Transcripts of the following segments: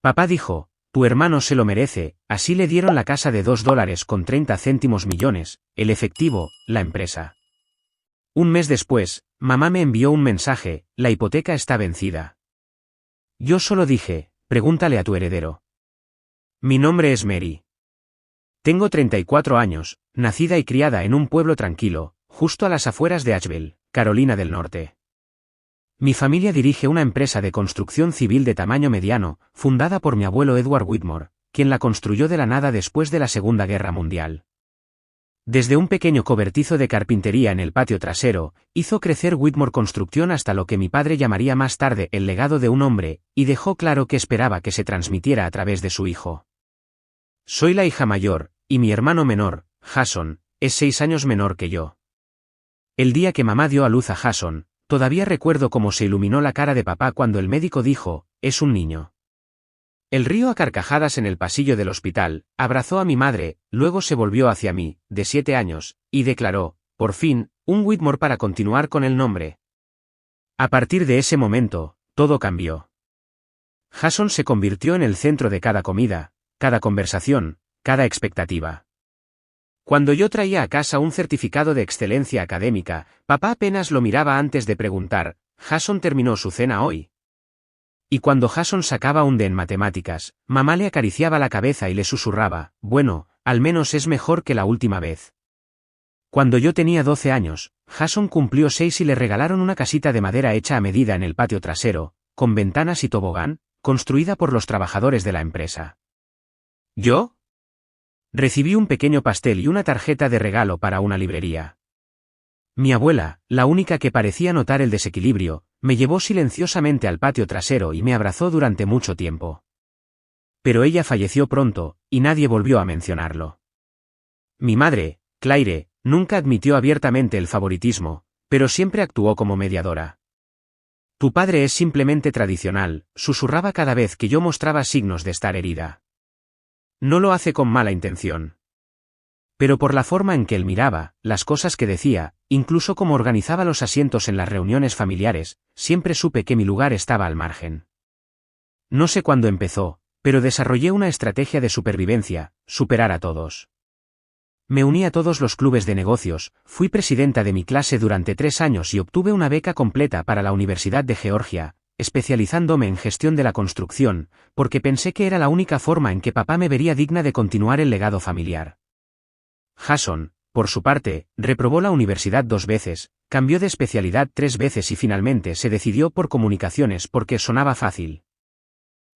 Papá dijo, tu hermano se lo merece, así le dieron la casa de $2.30 millones, el efectivo, la empresa. Un mes después, mamá me envió un mensaje, la hipoteca está vencida. Yo solo dije, pregúntale a tu heredero. Mi nombre es Mary. Tengo 34 años, nacida y criada en un pueblo tranquilo, justo a las afueras de Asheville, Carolina del Norte. Mi familia dirige una empresa de construcción civil de tamaño mediano, fundada por mi abuelo Edward Whitmore, quien la construyó de la nada después de la Segunda Guerra Mundial. Desde un pequeño cobertizo de carpintería en el patio trasero, hizo crecer Whitmore Construcción hasta lo que mi padre llamaría más tarde el legado de un hombre, y dejó claro que esperaba que se transmitiera a través de su hijo. Soy la hija mayor, y mi hermano menor, Jason, es 6 años menor que yo. El día que mamá dio a luz a Jason, todavía recuerdo cómo se iluminó la cara de papá cuando el médico dijo, es un niño. Él rió a carcajadas en el pasillo del hospital, abrazó a mi madre, luego se volvió hacia mí, de 7 años, y declaró, por fin, un Whitmore para continuar con el nombre. A partir de ese momento, todo cambió. Jason se convirtió en el centro de cada comida, cada conversación, cada expectativa. Cuando yo traía a casa un certificado de excelencia académica, papá apenas lo miraba antes de preguntar, ¿Jason terminó su cena hoy? Y cuando Jason sacaba un D en matemáticas, mamá le acariciaba la cabeza y le susurraba, bueno, al menos es mejor que la última vez. Cuando yo tenía 12 años, Jason cumplió 6 y le regalaron una casita de madera hecha a medida en el patio trasero, con ventanas y tobogán, construida por los trabajadores de la empresa. ¿Yo? Recibí un pequeño pastel y una tarjeta de regalo para una librería. Mi abuela, la única que parecía notar el desequilibrio, me llevó silenciosamente al patio trasero y me abrazó durante mucho tiempo. Pero ella falleció pronto, y nadie volvió a mencionarlo. Mi madre, Claire, nunca admitió abiertamente el favoritismo, pero siempre actuó como mediadora. Tu padre es simplemente tradicional, susurraba cada vez que yo mostraba signos de estar herida. No lo hace con mala intención. Pero por la forma en que él miraba, las cosas que decía, incluso cómo organizaba los asientos en las reuniones familiares, siempre supe que mi lugar estaba al margen. No sé cuándo empezó, pero desarrollé una estrategia de supervivencia, superar a todos. Me uní a todos los clubes de negocios, fui presidenta de mi clase durante 3 años y obtuve una beca completa para la Universidad de Georgia, especializándome en gestión de la construcción, porque pensé que era la única forma en que papá me vería digna de continuar el legado familiar. Jason, por su parte, reprobó la universidad 2 veces, cambió de especialidad 3 veces y finalmente se decidió por comunicaciones porque sonaba fácil.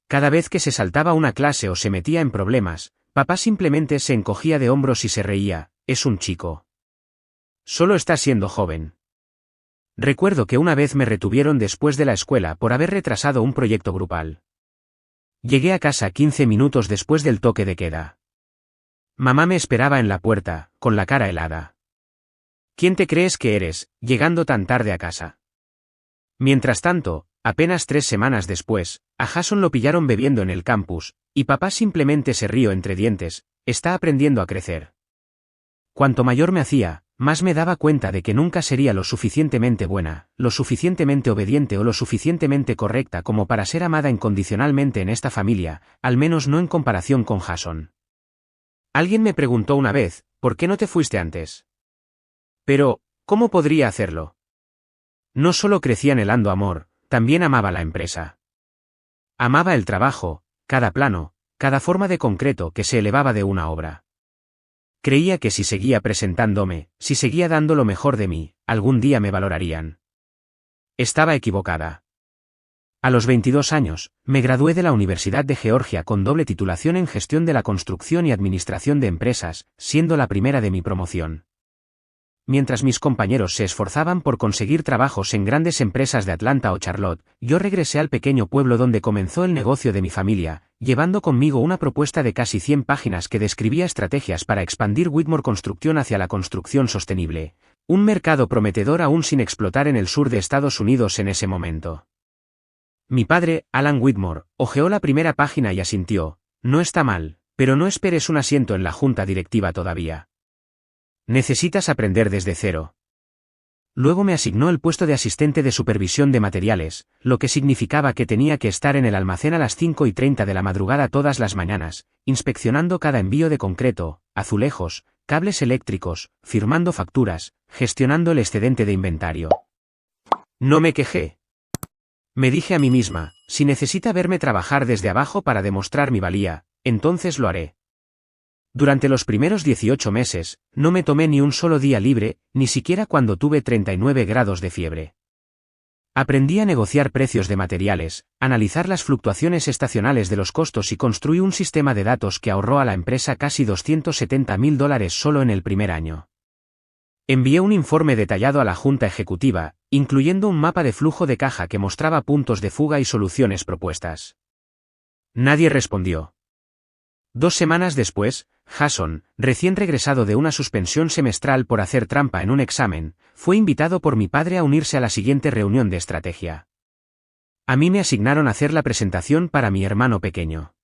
Cada vez que se saltaba una clase o se metía en problemas, papá simplemente se encogía de hombros y se reía, es un chico. Solo está siendo joven. Recuerdo que una vez me retuvieron después de la escuela por haber retrasado un proyecto grupal. Llegué a casa 15 minutos después del toque de queda. Mamá me esperaba en la puerta, con la cara helada. ¿Quién te crees que eres, llegando tan tarde a casa? Mientras tanto, apenas 3 semanas después, a Jason lo pillaron bebiendo en el campus, y papá simplemente se rió entre dientes, está aprendiendo a crecer. Cuanto mayor me hacía, más me daba cuenta de que nunca sería lo suficientemente buena, lo suficientemente obediente o lo suficientemente correcta como para ser amada incondicionalmente en esta familia, al menos no en comparación con Jason. Alguien me preguntó una vez, ¿por qué no te fuiste antes? Pero, ¿cómo podría hacerlo? No solo crecí anhelando amor, también amaba la empresa. Amaba el trabajo, cada plano, cada forma de concreto que se elevaba de una obra. Creía que si seguía presentándome, si seguía dando lo mejor de mí, algún día me valorarían. Estaba equivocada. A los 22 años, me gradué de la Universidad de Georgia con doble titulación en gestión de la construcción y administración de empresas, siendo la primera de mi promoción. Mientras mis compañeros se esforzaban por conseguir trabajos en grandes empresas de Atlanta o Charlotte, yo regresé al pequeño pueblo donde comenzó el negocio de mi familia, llevando conmigo una propuesta de casi 100 páginas que describía estrategias para expandir Whitmore Construcción hacia la construcción sostenible, un mercado prometedor aún sin explotar en el sur de Estados Unidos en ese momento. Mi padre, Alan Whitmore, hojeó la primera página y asintió, no está mal, pero no esperes un asiento en la junta directiva todavía. Necesitas aprender desde cero. Luego me asignó el puesto de asistente de supervisión de materiales, lo que significaba que tenía que estar en el almacén a las 5:30 de la madrugada todas las mañanas, inspeccionando cada envío de concreto, azulejos, cables eléctricos, firmando facturas, gestionando el excedente de inventario. No me quejé. Me dije a mí misma, si necesita verme trabajar desde abajo para demostrar mi valía, entonces lo haré. Durante los primeros 18 meses, no me tomé ni un solo día libre, ni siquiera cuando tuve 39 grados de fiebre. Aprendí a negociar precios de materiales, analizar las fluctuaciones estacionales de los costos y construí un sistema de datos que ahorró a la empresa casi $270.000 solo en el primer año. Envié un informe detallado a la Junta Ejecutiva, incluyendo un mapa de flujo de caja que mostraba puntos de fuga y soluciones propuestas. Nadie respondió. 2 semanas después, Jason, recién regresado de una suspensión semestral por hacer trampa en un examen, fue invitado por mi padre a unirse a la siguiente reunión de estrategia. A mí me asignaron hacer la presentación para mi hermano pequeño.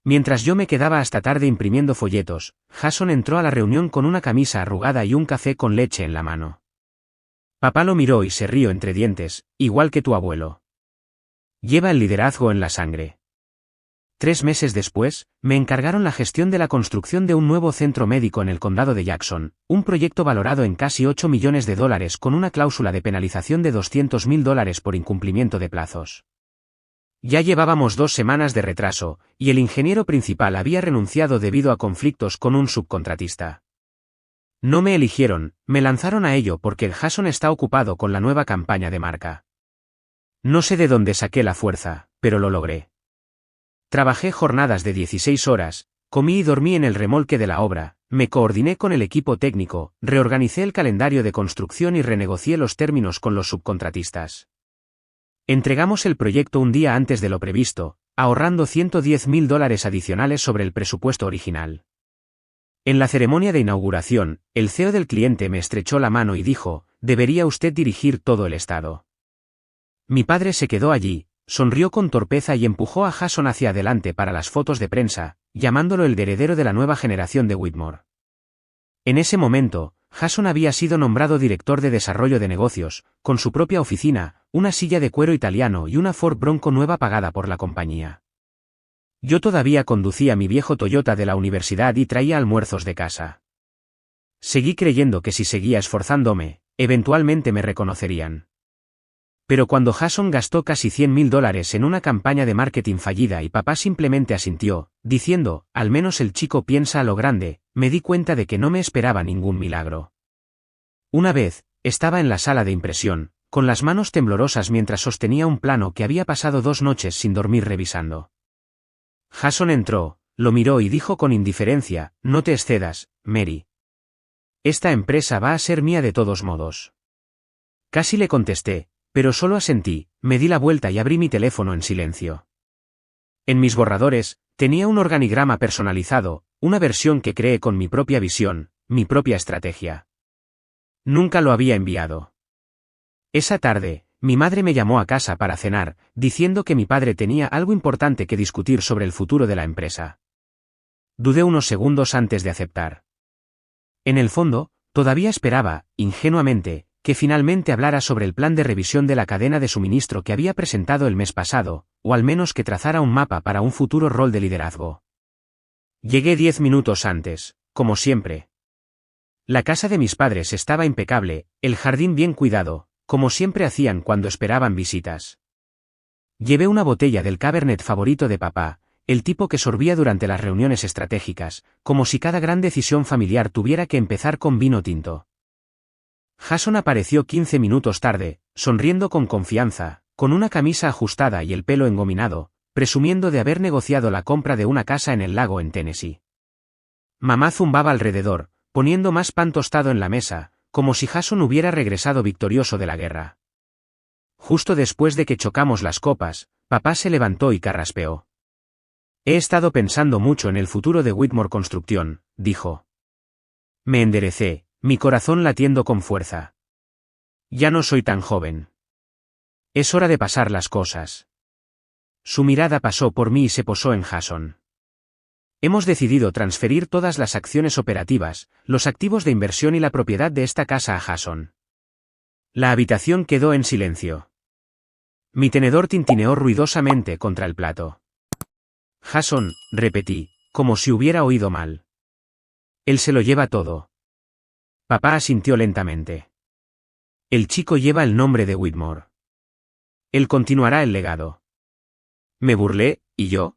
Mientras yo me quedaba hasta tarde imprimiendo folletos, Jason entró a la reunión con una camisa arrugada y un café con leche en la mano. Papá lo miró y se rió entre dientes, igual que tu abuelo. Lleva el liderazgo en la sangre. 3 meses después, me encargaron la gestión de la construcción de un nuevo centro médico en el condado de Jackson, un proyecto valorado en casi $8 millones con una cláusula de penalización de $200.000 por incumplimiento de plazos. Ya llevábamos 2 semanas de retraso, y el ingeniero principal había renunciado debido a conflictos con un subcontratista. No me eligieron, me lanzaron a ello porque el Jason está ocupado con la nueva campaña de marca. No sé de dónde saqué la fuerza, pero lo logré. Trabajé jornadas de 16 horas, comí y dormí en el remolque de la obra, me coordiné con el equipo técnico, reorganicé el calendario de construcción y renegocié los términos con los subcontratistas. Entregamos el proyecto un día antes de lo previsto, ahorrando $110.000 adicionales sobre el presupuesto original. En la ceremonia de inauguración, el CEO del cliente me estrechó la mano y dijo, «Debería usted dirigir todo el estado». Mi padre se quedó allí, sonrió con torpeza y empujó a Jason hacia adelante para las fotos de prensa, llamándolo el heredero de la nueva generación de Whitmore. En ese momento, Jason había sido nombrado director de desarrollo de negocios, con su propia oficina, una silla de cuero italiano y una Ford Bronco nueva pagada por la compañía. Yo todavía conducía mi viejo Toyota de la universidad y traía almuerzos de casa. Seguí creyendo que si seguía esforzándome, eventualmente me reconocerían. Pero cuando Jason gastó casi $100.000 en una campaña de marketing fallida y papá simplemente asintió, diciendo, al menos el chico piensa a lo grande, me di cuenta de que no me esperaba ningún milagro. Una vez, estaba en la sala de impresión, con las manos temblorosas mientras sostenía un plano que había pasado 2 noches sin dormir revisando. Jason entró, lo miró y dijo con indiferencia, no te excedas, Mary. Esta empresa va a ser mía de todos modos. Casi le contesté, pero solo asentí, me di la vuelta y abrí mi teléfono en silencio. En mis borradores, tenía un organigrama personalizado, una versión que creé con mi propia visión, mi propia estrategia. Nunca lo había enviado. Esa tarde, mi madre me llamó a casa para cenar, diciendo que mi padre tenía algo importante que discutir sobre el futuro de la empresa. Dudé unos segundos antes de aceptar. En el fondo, todavía esperaba, ingenuamente, que finalmente hablara sobre el plan de revisión de la cadena de suministro que había presentado el mes pasado, o al menos que trazara un mapa para un futuro rol de liderazgo. Llegué 10 minutos antes, como siempre. La casa de mis padres estaba impecable, el jardín bien cuidado, como siempre hacían cuando esperaban visitas. Llevé una botella del Cabernet favorito de papá, el tipo que sorbía durante las reuniones estratégicas, como si cada gran decisión familiar tuviera que empezar con vino tinto. Jason apareció 15 minutos tarde, sonriendo con confianza, con una camisa ajustada y el pelo engominado, presumiendo de haber negociado la compra de una casa en el lago en Tennessee. Mamá zumbaba alrededor, poniendo más pan tostado en la mesa, como si Jason hubiera regresado victorioso de la guerra. Justo después de que chocamos las copas, papá se levantó y carraspeó. He estado pensando mucho en el futuro de Whitmore Construcción, dijo. Me enderecé, mi corazón latiendo con fuerza. Ya no soy tan joven. Es hora de pasar las cosas. Su mirada pasó por mí y se posó en Jason. Hemos decidido transferir todas las acciones operativas, los activos de inversión y la propiedad de esta casa a Jason. La habitación quedó en silencio. Mi tenedor tintineó ruidosamente contra el plato. Jason, repetí, como si hubiera oído mal. Él se lo lleva todo. Papá asintió lentamente. El chico lleva el nombre de Whitmore. Él continuará el legado. Me burlé, ¿y yo?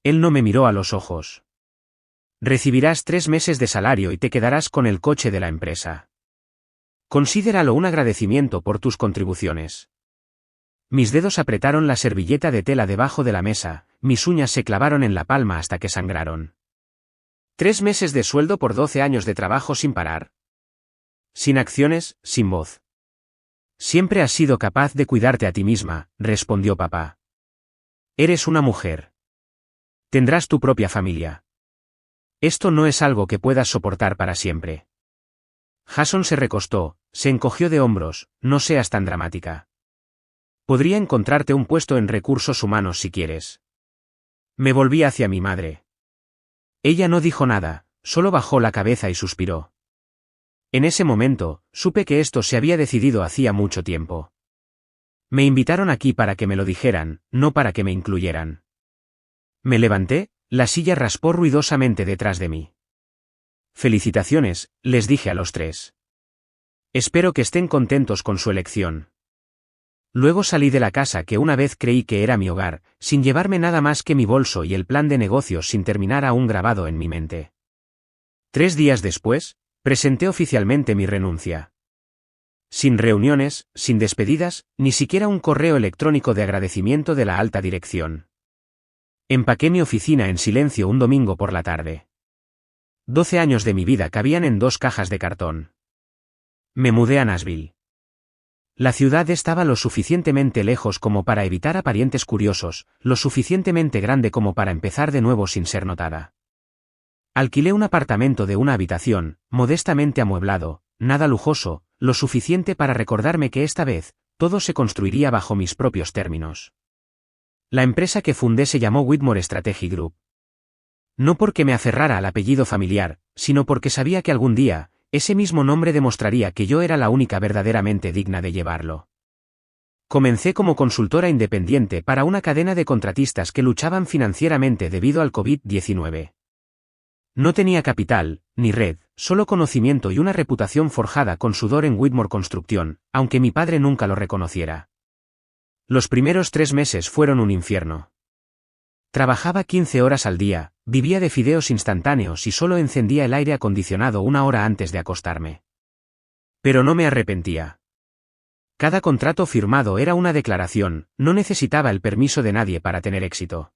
Él no me miró a los ojos. Recibirás 3 meses de salario y te quedarás con el coche de la empresa. Considéralo un agradecimiento por tus contribuciones. Mis dedos apretaron la servilleta de tela debajo de la mesa, mis uñas se clavaron en la palma hasta que sangraron. 3 meses de sueldo por 12 años de trabajo sin parar. Sin acciones, sin voz. Siempre has sido capaz de cuidarte a ti misma, respondió papá. Eres una mujer. Tendrás tu propia familia. Esto no es algo que puedas soportar para siempre. Jason se recostó, se encogió de hombros, no seas tan dramática. Podría encontrarte un puesto en recursos humanos si quieres. Me volví hacia mi madre. Ella no dijo nada, solo bajó la cabeza y suspiró. En ese momento, supe que esto se había decidido hacía mucho tiempo. Me invitaron aquí para que me lo dijeran, no para que me incluyeran. Me levanté, la silla raspó ruidosamente detrás de mí. Felicitaciones, les dije a los 3. Espero que estén contentos con su elección. Luego salí de la casa que una vez creí que era mi hogar, sin llevarme nada más que mi bolso y el plan de negocios sin terminar aún grabado en mi mente. 3 días después, presenté oficialmente mi renuncia. Sin reuniones, sin despedidas, ni siquiera un correo electrónico de agradecimiento de la alta dirección. Empaqué mi oficina en silencio un domingo por la tarde. 12 años de mi vida cabían en 2 cajas de cartón. Me mudé a Nashville. La ciudad estaba lo suficientemente lejos como para evitar a parientes curiosos, lo suficientemente grande como para empezar de nuevo sin ser notada. Alquilé un apartamento de una habitación, modestamente amueblado, nada lujoso, lo suficiente para recordarme que esta vez, todo se construiría bajo mis propios términos. La empresa que fundé se llamó Whitmore Strategy Group. No porque me aferrara al apellido familiar, sino porque sabía que algún día, ese mismo nombre demostraría que yo era la única verdaderamente digna de llevarlo. Comencé como consultora independiente para una cadena de contratistas que luchaban financieramente debido al COVID-19. No tenía capital, ni red, solo conocimiento y una reputación forjada con sudor en Whitmore Construcción, aunque mi padre nunca lo reconociera. Los primeros 3 meses fueron un infierno. Trabajaba 15 horas al día, vivía de fideos instantáneos y solo encendía el aire acondicionado 1 hora antes de acostarme. Pero no me arrepentía. Cada contrato firmado era una declaración, no necesitaba el permiso de nadie para tener éxito.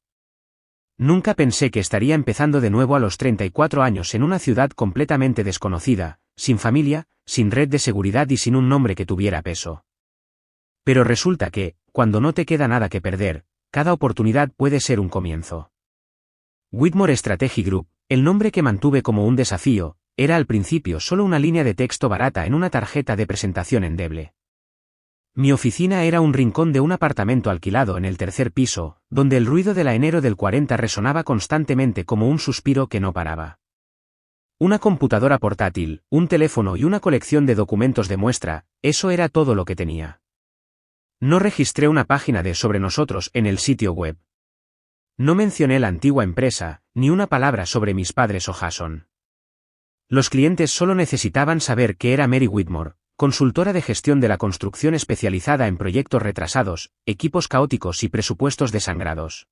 Nunca pensé que estaría empezando de nuevo a los 34 años en una ciudad completamente desconocida, sin familia, sin red de seguridad y sin un nombre que tuviera peso. Pero resulta que, cuando no te queda nada que perder, cada oportunidad puede ser un comienzo. Whitmore Strategy Group, el nombre que mantuve como un desafío, era al principio solo una línea de texto barata en una tarjeta de presentación endeble. Mi oficina era un rincón de un apartamento alquilado en el 3er piso, donde el ruido de la enero del 40 resonaba constantemente como un suspiro que no paraba. Una computadora portátil, un teléfono y una colección de documentos de muestra, eso era todo lo que tenía. No registré una página de sobre nosotros en el sitio web. No mencioné la antigua empresa, ni una palabra sobre mis padres o Jason. Los clientes solo necesitaban saber que era Mary Whitmore, consultora de gestión de la construcción especializada en proyectos retrasados, equipos caóticos y presupuestos desangrados.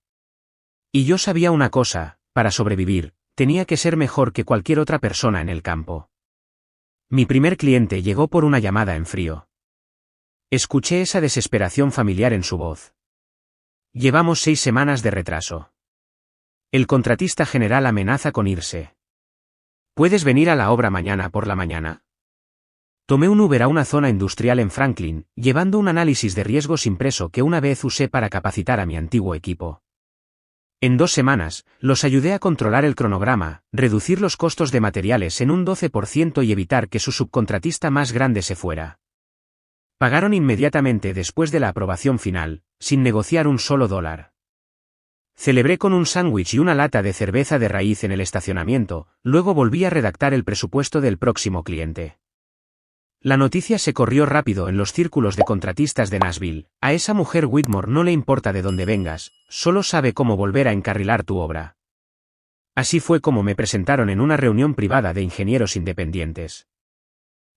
Y yo sabía una cosa, para sobrevivir, tenía que ser mejor que cualquier otra persona en el campo. Mi primer cliente llegó por una llamada en frío. Escuché esa desesperación familiar en su voz. Llevamos 6 semanas de retraso. El contratista general amenaza con irse. ¿Puedes venir a la obra mañana por la mañana? Tomé un Uber a una zona industrial en Franklin, llevando un análisis de riesgos impreso que una vez usé para capacitar a mi antiguo equipo. En 2 semanas, los ayudé a controlar el cronograma, reducir los costos de materiales en un 12% y evitar que su subcontratista más grande se fuera. Pagaron inmediatamente después de la aprobación final, sin negociar un solo dólar. Celebré con un sándwich y una lata de cerveza de raíz en el estacionamiento, luego volví a redactar el presupuesto del próximo cliente. La noticia se corrió rápido en los círculos de contratistas de Nashville. A esa mujer Whitmore no le importa de dónde vengas, solo sabe cómo volver a encarrilar tu obra. Así fue como me presentaron en una reunión privada de ingenieros independientes.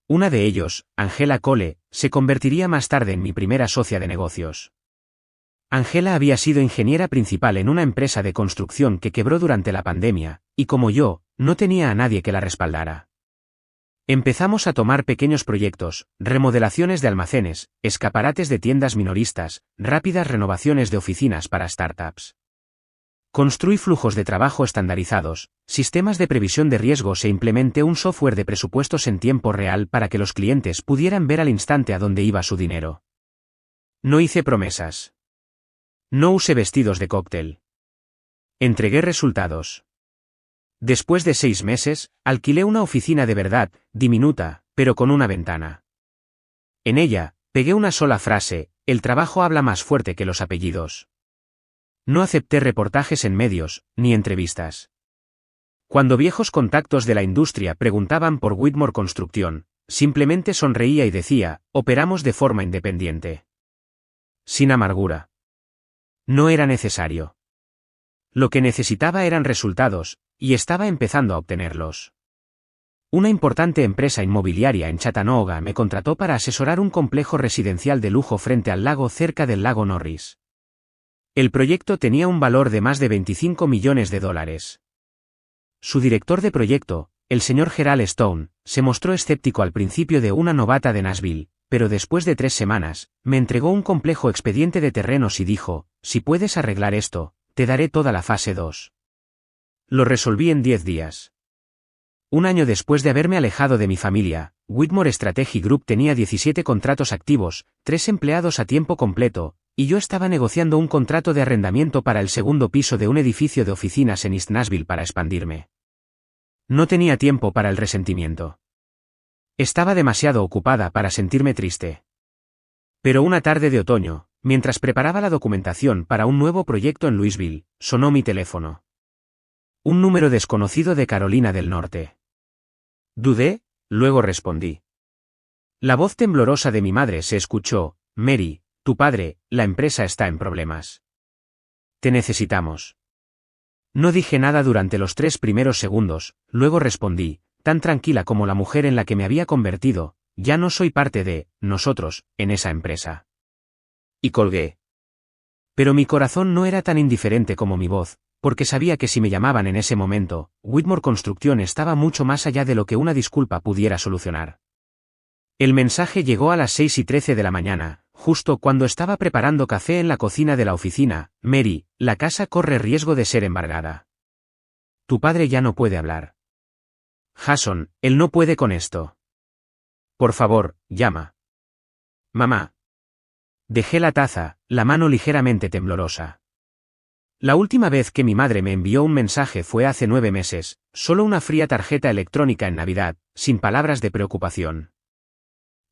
Una de ellos, Angela Cole, se convertiría más tarde en mi primera socia de negocios. Angela había sido ingeniera principal en una empresa de construcción que quebró durante la pandemia, y como yo, no tenía a nadie que la respaldara. Empezamos a tomar pequeños proyectos, remodelaciones de almacenes, escaparates de tiendas minoristas, rápidas renovaciones de oficinas para startups. Construí flujos de trabajo estandarizados, sistemas de previsión de riesgos e implementé un software de presupuestos en tiempo real para que los clientes pudieran ver al instante a dónde iba su dinero. No hice promesas. No usé vestidos de cóctel. Entregué resultados. Después de 6 meses, alquilé una oficina de verdad, diminuta, pero con una ventana. En ella, pegué una sola frase: el trabajo habla más fuerte que los apellidos. No acepté reportajes en medios, ni entrevistas. Cuando viejos contactos de la industria preguntaban por Whitmore Construcción, simplemente sonreía y decía: operamos de forma independiente. Sin amargura. No era necesario. Lo que necesitaba eran resultados, y estaba empezando a obtenerlos. Una importante empresa inmobiliaria en Chattanooga me contrató para asesorar un complejo residencial de lujo frente al lago cerca del lago Norris. El proyecto tenía un valor de más de $25 millones. Su director de proyecto, el señor Gerald Stone, se mostró escéptico al principio de una novata de Nashville, pero después de 3 semanas, me entregó un complejo expediente de terrenos y dijo: si puedes arreglar esto, te daré toda la fase 2. Lo resolví en 10 días. Un año después de haberme alejado de mi familia, Whitmore Strategy Group tenía 17 contratos activos, 3 empleados a tiempo completo, y yo estaba negociando un contrato de arrendamiento para el segundo piso de un edificio de oficinas en East Nashville para expandirme. No tenía tiempo para el resentimiento. Estaba demasiado ocupada para sentirme triste. Pero una tarde de otoño, mientras preparaba la documentación para un nuevo proyecto en Louisville, sonó mi teléfono. Un número desconocido de Carolina del Norte. Dudé, luego respondí. La voz temblorosa de mi madre se escuchó: Mary, tu padre, la empresa está en problemas. Te necesitamos. No dije nada durante los 3 primeros segundos, luego respondí, tan tranquila como la mujer en la que me había convertido: ya no soy parte de nosotros en esa empresa. Y colgué. Pero mi corazón no era tan indiferente como mi voz, porque sabía que si me llamaban en ese momento, Whitmore Construcción estaba mucho más allá de lo que una disculpa pudiera solucionar. El mensaje llegó a las 6:13 de la mañana, justo cuando estaba preparando café en la cocina de la oficina: Mary, la casa corre riesgo de ser embargada. Tu padre ya no puede hablar. Jason, él no puede con esto. Por favor, llama. Mamá. Dejé la taza, la mano ligeramente temblorosa. La última vez que mi madre me envió un mensaje fue hace 9 meses, solo una fría tarjeta electrónica en Navidad, sin palabras de preocupación.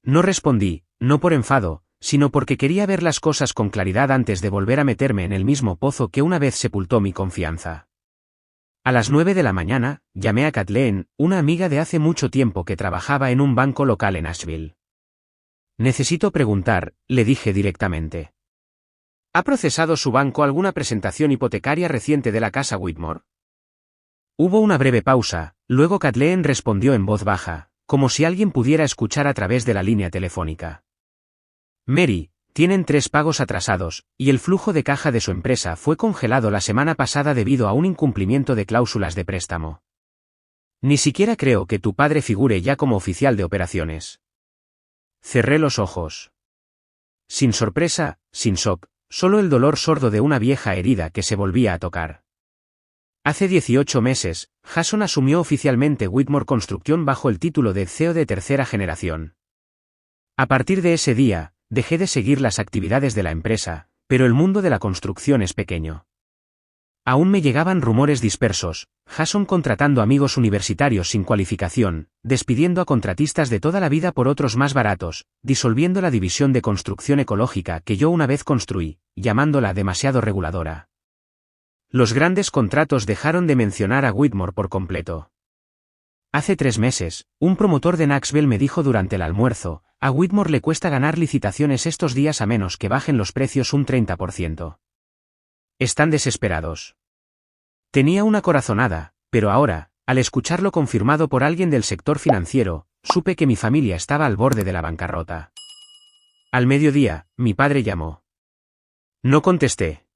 No respondí, no por enfado, sino porque quería ver las cosas con claridad antes de volver a meterme en el mismo pozo que una vez sepultó mi confianza. A las 9 de la mañana, llamé a Kathleen, una amiga de hace mucho tiempo que trabajaba en un banco local en Asheville. Necesito preguntar, le dije directamente. ¿Ha procesado su banco alguna presentación hipotecaria reciente de la casa Whitmore? Hubo una breve pausa, luego Kathleen respondió en voz baja, como si alguien pudiera escuchar a través de la línea telefónica. Mary, tienen 3 pagos atrasados, y el flujo de caja de su empresa fue congelado la semana pasada debido a un incumplimiento de cláusulas de préstamo. Ni siquiera creo que tu padre figure ya como oficial de operaciones. Cerré los ojos. Sin sorpresa, sin shock, solo el dolor sordo de una vieja herida que se volvía a tocar. Hace 18 meses, Jason asumió oficialmente Whitmore Construcción bajo el título de CEO de tercera generación. A partir de ese día, dejé de seguir las actividades de la empresa, pero el mundo de la construcción es pequeño. Aún me llegaban rumores dispersos: Jason contratando amigos universitarios sin cualificación, despidiendo a contratistas de toda la vida por otros más baratos, disolviendo la división de construcción ecológica que yo una vez construí, llamándola demasiado reguladora. Los grandes contratos dejaron de mencionar a Whitmore por completo. Hace 3 meses, un promotor de Knoxville me dijo durante el almuerzo, a Whitmore le cuesta ganar licitaciones estos días a menos que bajen los precios un 30%. Están desesperados. Tenía una corazonada, pero ahora, al escucharlo confirmado por alguien del sector financiero, supe que mi familia estaba al borde de la bancarrota. Al mediodía, mi padre llamó. No contesté.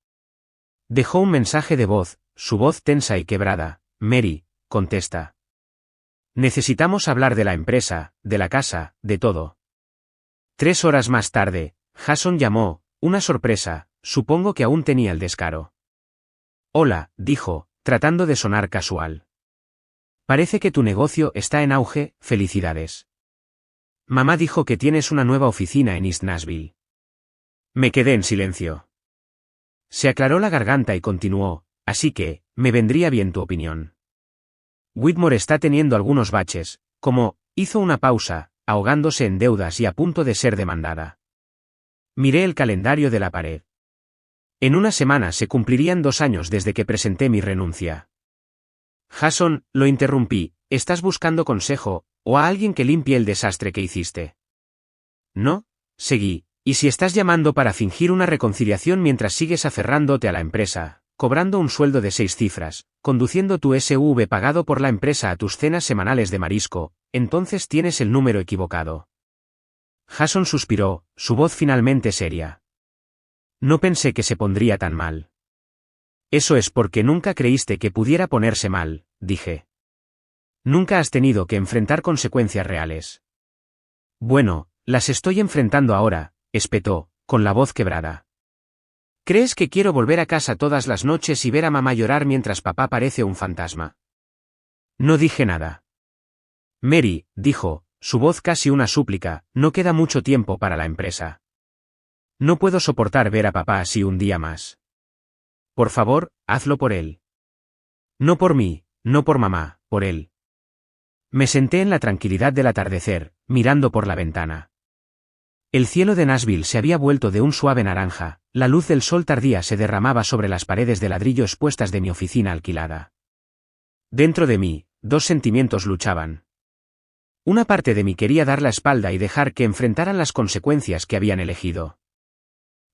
Dejó un mensaje de voz, su voz tensa y quebrada. Mary, contesta. Necesitamos hablar de la empresa, de la casa, de todo. 3 horas más tarde, Jason llamó, una sorpresa, supongo que aún tenía el descaro. Hola, dijo, tratando de sonar casual. Parece que tu negocio está en auge, felicidades. Mamá dijo que tienes una nueva oficina en East Nashville. Me quedé en silencio. Se aclaró la garganta y continuó, así que, me vendría bien tu opinión. Whitmore está teniendo algunos baches, como, hizo una pausa, ahogándose en deudas y a punto de ser demandada. Miré el calendario de la pared. En una semana se cumplirían 2 años desde que presenté mi renuncia. Jason, lo interrumpí, ¿estás buscando consejo, o a alguien que limpie el desastre que hiciste? No, seguí, y si estás llamando para fingir una reconciliación mientras sigues aferrándote a la empresa, cobrando un sueldo de 6 cifras, conduciendo tu SUV pagado por la empresa a tus cenas semanales de marisco, entonces tienes el número equivocado. Jason suspiró, su voz finalmente seria. No pensé que se pondría tan mal. Eso es porque nunca creíste que pudiera ponerse mal, dije. Nunca has tenido que enfrentar consecuencias reales. Bueno, las estoy enfrentando ahora, espetó, con la voz quebrada. ¿Crees que quiero volver a casa todas las noches y ver a mamá llorar mientras papá parece un fantasma? No dije nada. Mary, dijo, su voz casi una súplica, no queda mucho tiempo para la empresa. No puedo soportar ver a papá así un día más. Por favor, hazlo por él. No por mí, no por mamá, por él. Me senté en la tranquilidad del atardecer, mirando por la ventana. El cielo de Nashville se había vuelto de un suave naranja, la luz del sol tardía se derramaba sobre las paredes de ladrillo expuestas de mi oficina alquilada. Dentro de mí, 2 sentimientos luchaban. Una parte de mí quería dar la espalda y dejar que enfrentaran las consecuencias que habían elegido.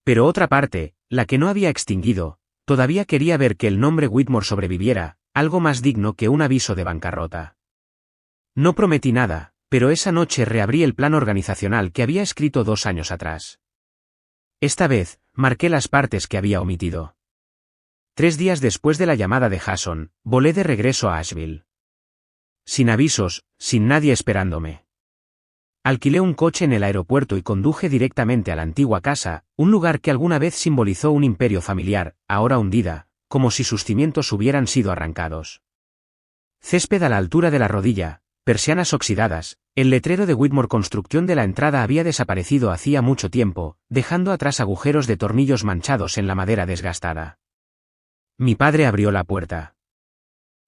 Pero otra parte, la que no había extinguido, todavía quería ver que el nombre Whitmore sobreviviera, algo más digno que un aviso de bancarrota. No prometí nada, pero esa noche reabrí el plan organizacional que había escrito 2 años atrás. Esta vez, marqué las partes que había omitido. 3 días después de la llamada de Jason, volé de regreso a Asheville. Sin avisos, sin nadie esperándome. Alquilé un coche en el aeropuerto y conduje directamente a la antigua casa, un lugar que alguna vez simbolizó un imperio familiar, ahora hundida, como si sus cimientos hubieran sido arrancados. Césped a la altura de la rodilla, persianas oxidadas, el letrero de Whitmore Construcción de la entrada había desaparecido hacía mucho tiempo, dejando atrás agujeros de tornillos manchados en la madera desgastada. Mi padre abrió la puerta.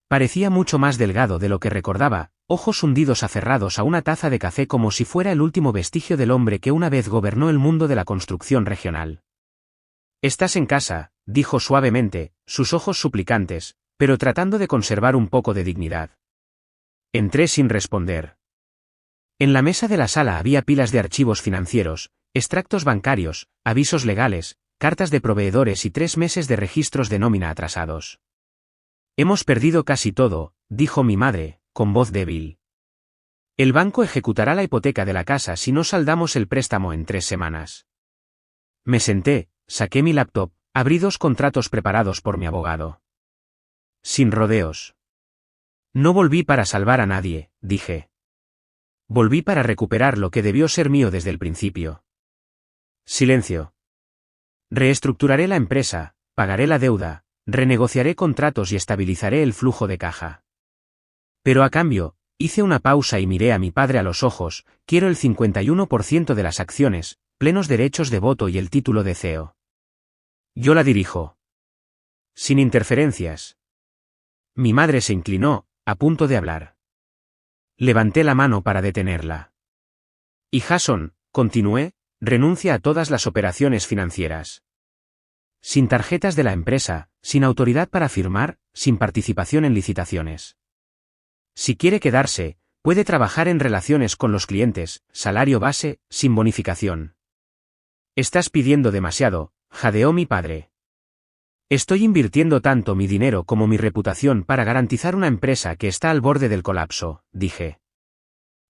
Parecía mucho más delgado de lo que recordaba, ojos hundidos aferrados a una taza de café como si fuera el último vestigio del hombre que una vez gobernó el mundo de la construcción regional. «Estás en casa», dijo suavemente, sus ojos suplicantes, pero tratando de conservar un poco de dignidad. Entré sin responder. En la mesa de la sala había pilas de archivos financieros, extractos bancarios, avisos legales, cartas de proveedores y 3 meses de registros de nómina atrasados. «Hemos perdido casi todo», dijo mi madre, con voz débil. «El banco ejecutará la hipoteca de la casa si no saldamos el préstamo en 3 semanas». Me senté, saqué mi laptop, abrí 2 contratos preparados por mi abogado. Sin rodeos. No volví para salvar a nadie, dije. Volví para recuperar lo que debió ser mío desde el principio. Silencio. Reestructuraré la empresa, pagaré la deuda, renegociaré contratos y estabilizaré el flujo de caja. Pero a cambio, hice una pausa y miré a mi padre a los ojos, quiero el 51% de las acciones, plenos derechos de voto y el título de CEO. Yo la dirijo. Sin interferencias. Mi madre se inclinó, a punto de hablar. Levanté la mano para detenerla. Y Jason, continué, renuncia a todas las operaciones financieras. Sin tarjetas de la empresa, sin autoridad para firmar, sin participación en licitaciones. Si quiere quedarse, puede trabajar en relaciones con los clientes, salario base, sin bonificación. Estás pidiendo demasiado, jadeó mi padre. Estoy invirtiendo tanto mi dinero como mi reputación para garantizar una empresa que está al borde del colapso, dije.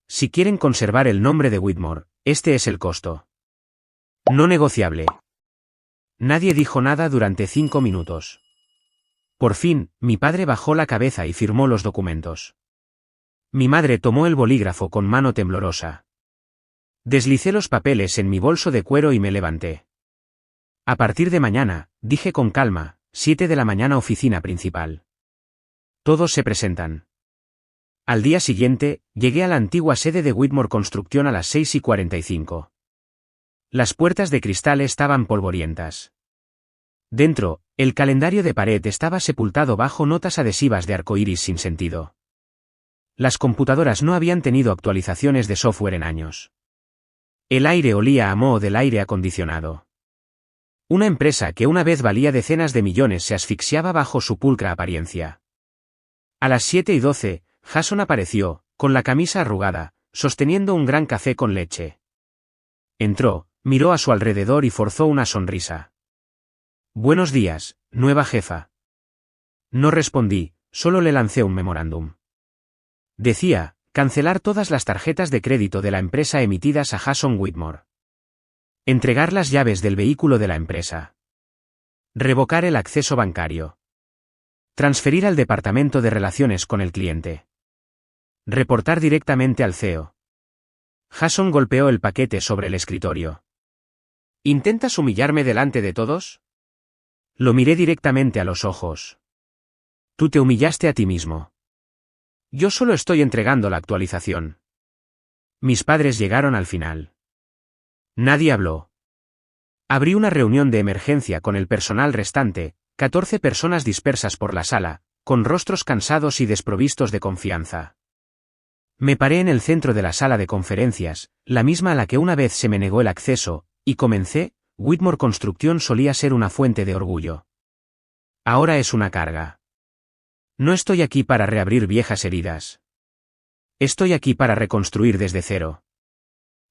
Si quieren conservar el nombre de Whitmore, este es el costo. No negociable. Nadie dijo nada durante 5 minutos. Por fin, mi padre bajó la cabeza y firmó los documentos. Mi madre tomó el bolígrafo con mano temblorosa. Deslicé los papeles en mi bolso de cuero y me levanté. A partir de mañana, dije con calma, 7 de la mañana oficina principal. Todos se presentan. Al día siguiente, llegué a la antigua sede de Whitmore Construction a las 6:45. Las puertas de cristal estaban polvorientas. Dentro, el calendario de pared estaba sepultado bajo notas adhesivas de arcoíris sin sentido. Las computadoras no habían tenido actualizaciones de software en años. El aire olía a moho del aire acondicionado. Una empresa que una vez valía decenas de millones se asfixiaba bajo su pulcra apariencia. A las 7:12, Jason apareció, con la camisa arrugada, sosteniendo un gran café con leche. Entró, miró a su alrededor y forzó una sonrisa. Buenos días, nueva jefa. No respondí, solo le lancé un memorándum. Decía, cancelar todas las tarjetas de crédito de la empresa emitidas a Jason Whitmore. Entregar las llaves del vehículo de la empresa. Revocar el acceso bancario. Transferir al departamento de relaciones con el cliente. Reportar directamente al CEO. Jason golpeó el paquete sobre el escritorio. ¿Intentas humillarme delante de todos? Lo miré directamente a los ojos. Tú te humillaste a ti mismo. Yo solo estoy entregando la actualización. Mis padres llegaron al final. Nadie habló. Abrí una reunión de emergencia con el personal restante, 14 personas dispersas por la sala, con rostros cansados y desprovistos de confianza. Me paré en el centro de la sala de conferencias, la misma a la que una vez se me negó el acceso, y comencé, Whitmore Construction solía ser una fuente de orgullo. Ahora es una carga. No estoy aquí para reabrir viejas heridas. Estoy aquí para reconstruir desde cero.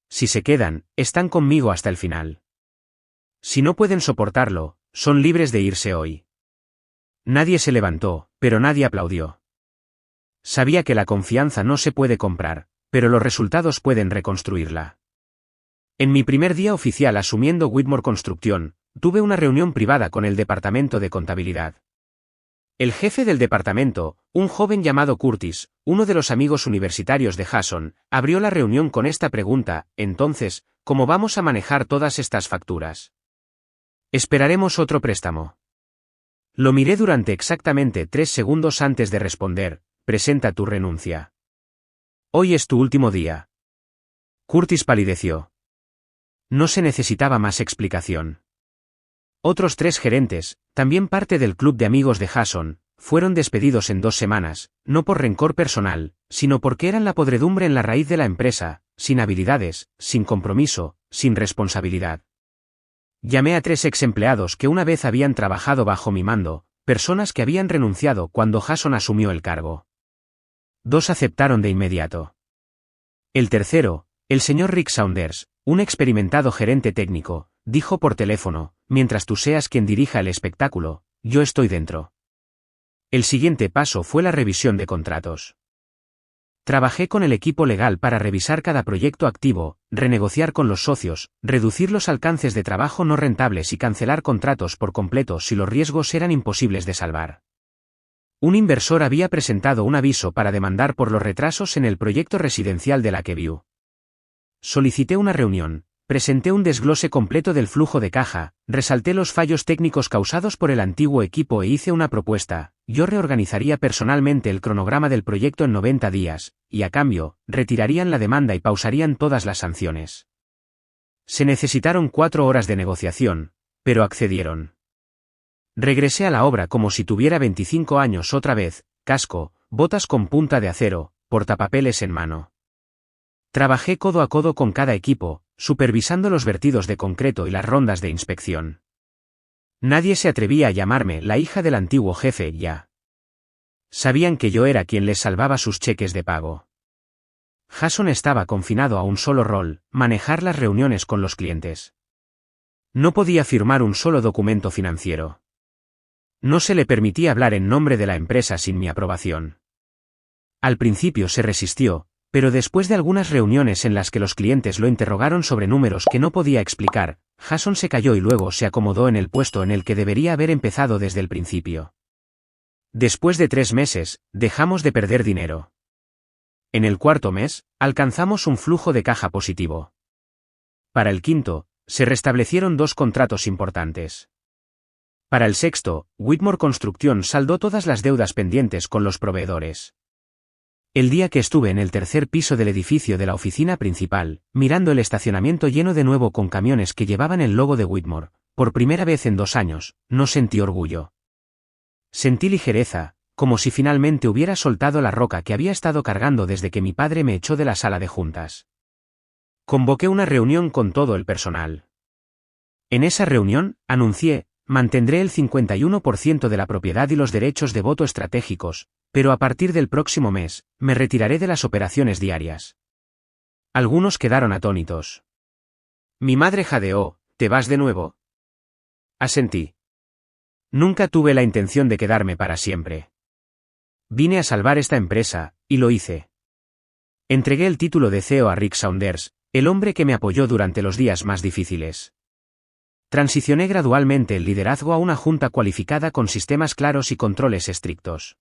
Si se quedan, están conmigo hasta el final. Si no pueden soportarlo, son libres de irse hoy. Nadie se levantó, pero nadie aplaudió. Sabía que la confianza no se puede comprar, pero los resultados pueden reconstruirla. En mi primer día oficial asumiendo Whitmore Construction, tuve una reunión privada con el departamento de contabilidad. El jefe del departamento, un joven llamado Curtis, uno de los amigos universitarios de Jason, abrió la reunión con esta pregunta: entonces, ¿cómo vamos a manejar todas estas facturas? Esperaremos otro préstamo. Lo miré durante exactamente 3 segundos antes de responder: presenta tu renuncia. Hoy es tu último día. Curtis palideció. No se necesitaba más explicación. Otros 3 gerentes, también parte del club de amigos de Jason, fueron despedidos en 2 semanas, no por rencor personal, sino porque eran la podredumbre en la raíz de la empresa, sin habilidades, sin compromiso, sin responsabilidad. Llamé a 3 ex empleados que una vez habían trabajado bajo mi mando, personas que habían renunciado cuando Jason asumió el cargo. 2 aceptaron de inmediato. El tercero, el señor Rick Saunders, un experimentado gerente técnico, dijo por teléfono: mientras tú seas quien dirija el espectáculo, yo estoy dentro. El siguiente paso fue la revisión de contratos. Trabajé con el equipo legal para revisar cada proyecto activo, renegociar con los socios, reducir los alcances de trabajo no rentables y cancelar contratos por completo si los riesgos eran imposibles de salvar. Un inversor había presentado un aviso para demandar por los retrasos en el proyecto residencial de Lakeview. Solicité una reunión, presenté un desglose completo del flujo de caja, resalté los fallos técnicos causados por el antiguo equipo e hice una propuesta: yo reorganizaría personalmente el cronograma del proyecto en 90 días, y a cambio, retirarían la demanda y pausarían todas las sanciones. Se necesitaron 4 horas de negociación, pero accedieron. Regresé a la obra como si tuviera 25 años otra vez, casco, botas con punta de acero, portapapeles en mano. Trabajé codo a codo con cada equipo, supervisando los vertidos de concreto y las rondas de inspección. Nadie se atrevía a llamarme la hija del antiguo jefe ya. Sabían que yo era quien les salvaba sus cheques de pago. Jason estaba confinado a un solo rol, manejar las reuniones con los clientes. No podía firmar un solo documento financiero. No se le permitía hablar en nombre de la empresa sin mi aprobación. Al principio se resistió, pero después de algunas reuniones en las que los clientes lo interrogaron sobre números que no podía explicar, Jason se calló y luego se acomodó en el puesto en el que debería haber empezado desde el principio. Después de 3 meses, dejamos de perder dinero. En el cuarto mes, alcanzamos un flujo de caja positivo. Para el quinto, se restablecieron 2 contratos importantes. Para el sexto, Whitmore Construcción saldó todas las deudas pendientes con los proveedores. El día que estuve en el tercer piso del edificio de la oficina principal, mirando el estacionamiento lleno de nuevo con camiones que llevaban el logo de Whitmore, por primera vez en 2 años, no sentí orgullo. Sentí ligereza, como si finalmente hubiera soltado la roca que había estado cargando desde que mi padre me echó de la sala de juntas. Convoqué una reunión con todo el personal. En esa reunión, anuncié, mantendré el 51% de la propiedad y los derechos de voto estratégicos, pero a partir del próximo mes, me retiraré de las operaciones diarias. Algunos quedaron atónitos. Mi madre jadeó, ¿te vas de nuevo? Asentí. Nunca tuve la intención de quedarme para siempre. Vine a salvar esta empresa, y lo hice. Entregué el título de CEO a Rick Saunders, el hombre que me apoyó durante los días más difíciles. Transicioné gradualmente el liderazgo a una junta cualificada con sistemas claros y controles estrictos.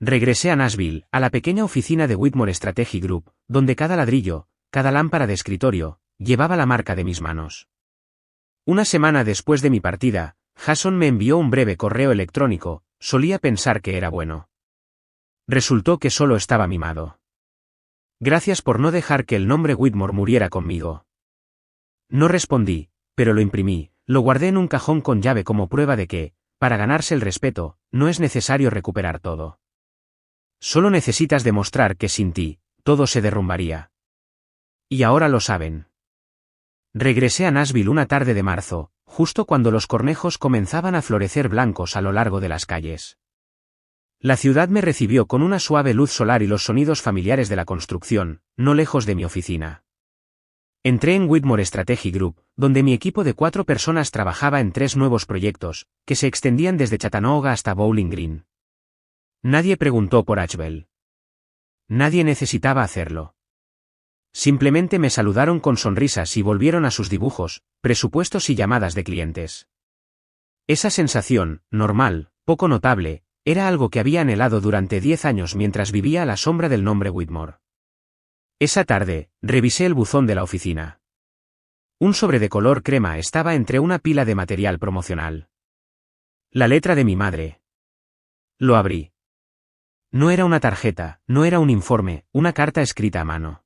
Regresé a Nashville, a la pequeña oficina de Whitmore Strategy Group, donde cada ladrillo, cada lámpara de escritorio, llevaba la marca de mis manos. Una semana después de mi partida, Jason me envió un breve correo electrónico, solía pensar que era bueno. Resultó que solo estaba mimado. Gracias por no dejar que el nombre Whitmore muriera conmigo. No respondí, pero lo imprimí, lo guardé en un cajón con llave como prueba de que, para ganarse el respeto, no es necesario recuperar todo. Solo necesitas demostrar que sin ti, todo se derrumbaría. Y ahora lo saben. Regresé a Nashville una tarde de marzo, justo cuando los cornejos comenzaban a florecer blancos a lo largo de las calles. La ciudad me recibió con una suave luz solar y los sonidos familiares de la construcción, no lejos de mi oficina. Entré en Whitmore Strategy Group, donde mi equipo de 4 personas trabajaba en 3 nuevos proyectos, que se extendían desde Chattanooga hasta Bowling Green. Nadie preguntó por Asheville. Nadie necesitaba hacerlo. Simplemente me saludaron con sonrisas y volvieron a sus dibujos, presupuestos y llamadas de clientes. Esa sensación, normal, poco notable, era algo que había anhelado durante 10 años mientras vivía a la sombra del nombre Whitmore. Esa tarde, revisé el buzón de la oficina. Un sobre de color crema estaba entre una pila de material promocional. La letra de mi madre. Lo abrí. No era una tarjeta, no era un informe, una carta escrita a mano.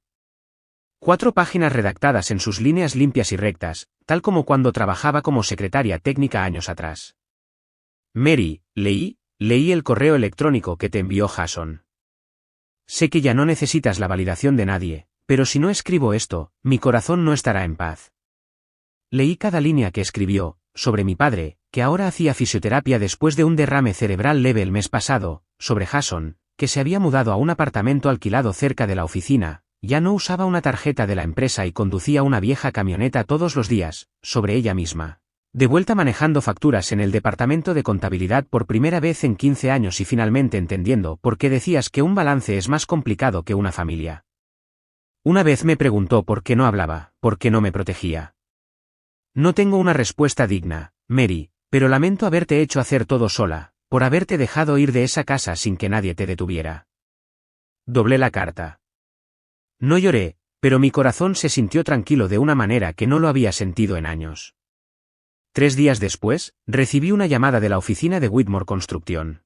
4 páginas redactadas en sus líneas limpias y rectas, tal como cuando trabajaba como secretaria técnica años atrás. Mary, leí el correo electrónico que te envió Jason. Sé que ya no necesitas la validación de nadie, pero si no escribo esto, mi corazón no estará en paz. Leí cada línea que escribió, sobre mi padre, que ahora hacía fisioterapia después de un derrame cerebral leve el mes pasado, sobre Jason, que se había mudado a un apartamento alquilado cerca de la oficina, ya no usaba una tarjeta de la empresa y conducía una vieja camioneta todos los días, sobre ella misma. De vuelta manejando facturas en el departamento de contabilidad por primera vez en 15 años y finalmente entendiendo por qué decías que un balance es más complicado que una familia. Una vez me preguntó por qué no hablaba, por qué no me protegía. No tengo una respuesta digna, Mary, pero lamento haberte hecho hacer todo sola, por haberte dejado ir de esa casa sin que nadie te detuviera. Doblé la carta. No lloré, pero mi corazón se sintió tranquilo de una manera que no lo había sentido en años. 3 días después, recibí una llamada de la oficina de Whitmore Construcción.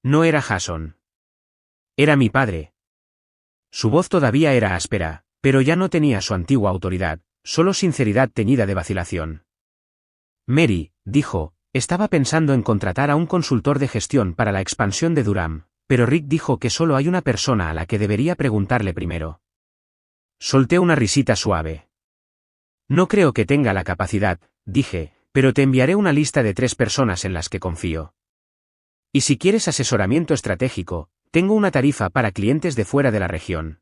No era Jason. Era mi padre. Su voz todavía era áspera, pero ya no tenía su antigua autoridad, solo sinceridad teñida de vacilación. Mary, dijo, estaba pensando en contratar a un consultor de gestión para la expansión de Durham, pero Rick dijo que solo hay una persona a la que debería preguntarle primero. Solté una risita suave. No creo que tenga la capacidad, dije, pero te enviaré una lista de 3 personas en las que confío. Y si quieres asesoramiento estratégico, tengo una tarifa para clientes de fuera de la región.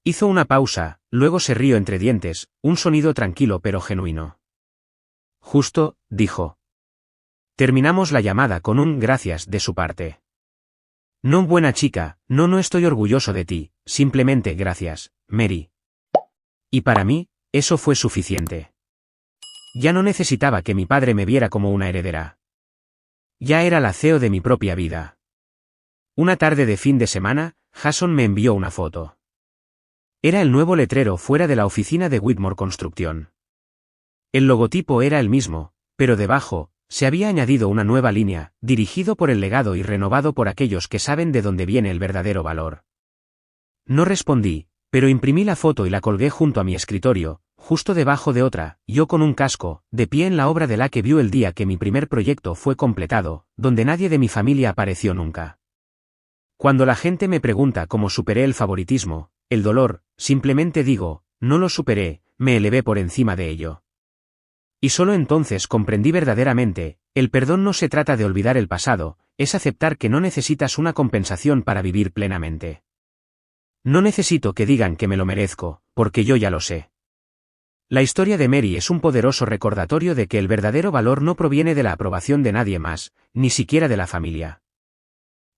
Hizo una pausa, luego se rió entre dientes, un sonido tranquilo pero genuino. Justo, dijo. Terminamos la llamada con un gracias de su parte. No, buena chica, no estoy orgulloso de ti, simplemente gracias, Mary. Y para mí, eso fue suficiente. Ya no necesitaba que mi padre me viera como una heredera. Ya era la CEO de mi propia vida. Una tarde de fin de semana, Jason me envió una foto. Era el nuevo letrero fuera de la oficina de Whitmore Construcción. El logotipo era el mismo, pero debajo, se había añadido una nueva línea, dirigido por el legado y renovado por aquellos que saben de dónde viene el verdadero valor. No respondí, pero imprimí la foto y la colgué junto a mi escritorio, justo debajo de otra, yo con un casco, de pie en la obra de la que vio el día que mi primer proyecto fue completado, donde nadie de mi familia apareció nunca. Cuando la gente me pregunta cómo superé el favoritismo, el dolor, simplemente digo, no lo superé, me elevé por encima de ello. Y solo entonces comprendí verdaderamente, el perdón no se trata de olvidar el pasado, es aceptar que no necesitas una compensación para vivir plenamente. No necesito que digan que me lo merezco, porque yo ya lo sé. La historia de Mary es un poderoso recordatorio de que el verdadero valor no proviene de la aprobación de nadie más, ni siquiera de la familia.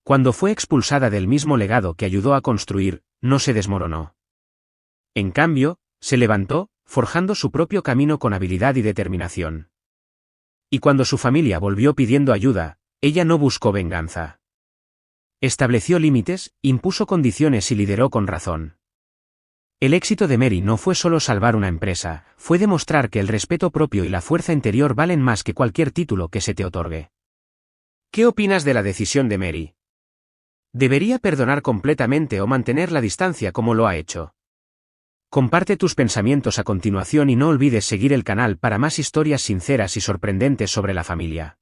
Cuando fue expulsada del mismo legado que ayudó a construir, no se desmoronó. En cambio, se levantó, forjando su propio camino con habilidad y determinación. Y cuando su familia volvió pidiendo ayuda, ella no buscó venganza. Estableció límites, impuso condiciones y lideró con razón. El éxito de Mary no fue solo salvar una empresa, fue demostrar que el respeto propio y la fuerza interior valen más que cualquier título que se te otorgue. ¿Qué opinas de la decisión de Mary? ¿Debería perdonar completamente o mantener la distancia como lo ha hecho? Comparte tus pensamientos a continuación y no olvides seguir el canal para más historias sinceras y sorprendentes sobre la familia.